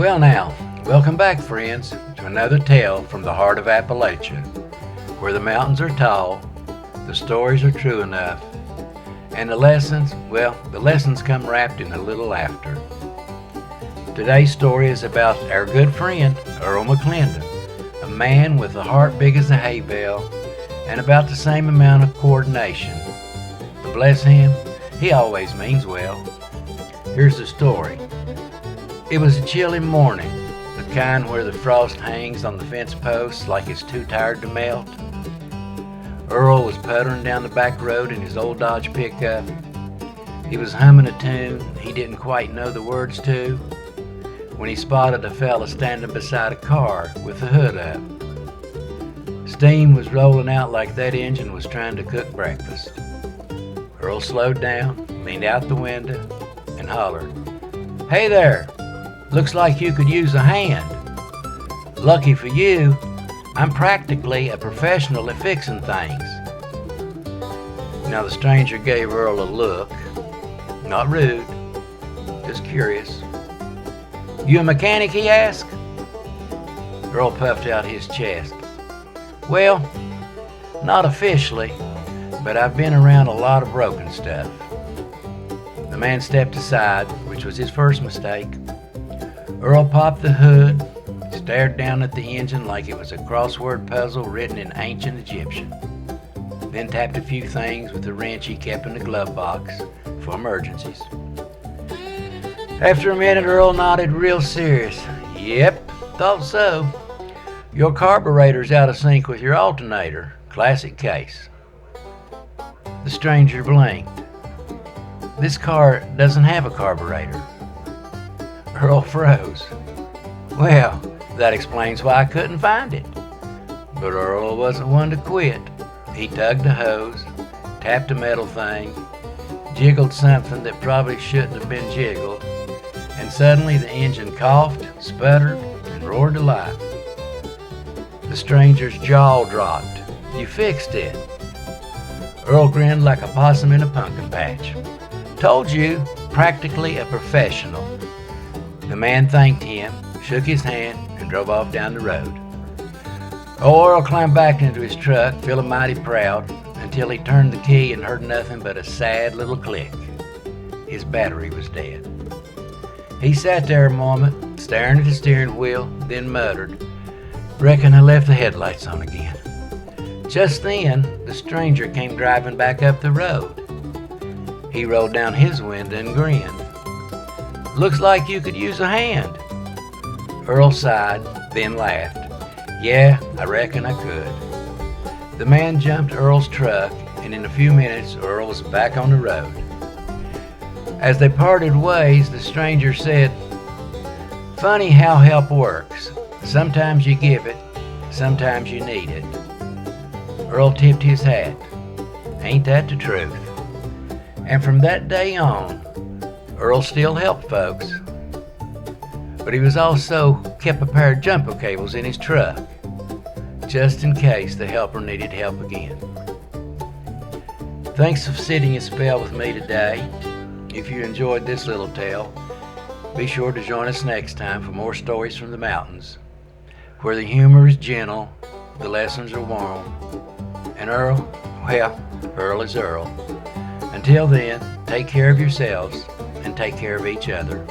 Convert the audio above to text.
Well now, welcome back friends to another tale from the Heart of Appalachia, where the mountains are tall, the stories are true enough, and the lessons come wrapped in a little laughter. Today's story is about our good friend, Earl McClendon, a man with a heart big as a hay bale and about the same amount of coordination. But bless him, he always means well. Here's the story. It was a chilly morning, the kind where the frost hangs on the fence posts like it's too tired to melt. Earl was puttering down the back road in his old Dodge pickup. He was humming a tune he didn't quite know the words to when he spotted a fella standing beside a car with the hood up. Steam was rolling out like that engine was trying to cook breakfast. Earl slowed down, leaned out the window, and hollered, "Hey there! Looks like you could use a hand. Lucky for you, I'm practically a professional at fixing things." Now the stranger gave Earl a look, not rude, just curious. "You a mechanic?" he asked. Earl puffed out his chest. "Well, not officially, but I've been around a lot of broken stuff." The man stepped aside, which was his first mistake. Earl popped the hood, stared down at the engine like it was a crossword puzzle written in ancient Egyptian, then tapped a few things with the wrench he kept in the glove box for emergencies. After a minute, Earl nodded real serious. "Yep, thought so. Your carburetor's out of sync with your alternator. Classic case." The stranger blinked. "This car doesn't have a carburetor." Earl froze. "Well, that explains why I couldn't find it." But Earl wasn't one to quit. He tugged the hose, tapped a metal thing, jiggled something that probably shouldn't have been jiggled, and suddenly the engine coughed, sputtered, and roared to life. The stranger's jaw dropped. "You fixed it." Earl grinned like a possum in a pumpkin patch. "Told you, practically a professional." The man thanked him, shook his hand, and drove off down the road. Earl climbed back into his truck, feeling mighty proud, until he turned the key and heard nothing but a sad little click. His battery was dead. He sat there a moment, staring at the steering wheel, then muttered, "Reckon I left the headlights on again." Just then, the stranger came driving back up the road. He rolled down his window and grinned. "Looks like you could use a hand." Earl sighed, then laughed. "Yeah, I reckon I could." The man jumped Earl's truck, and in a few minutes, Earl was back on the road. As they parted ways, the stranger said, "Funny how help works. Sometimes you give it, sometimes you need it." Earl tipped his hat. Ain't that the truth? And from that day on, Earl still helped folks, but he was also kept a pair of jumper cables in his truck, just in case the helper needed help again. Thanks for sitting a spell with me today. If you enjoyed this little tale, be sure to join us next time for more stories from the mountains, where the humor is gentle, the lessons are warm, and Earl is Earl. Until then, take care of yourselves and take care of each other.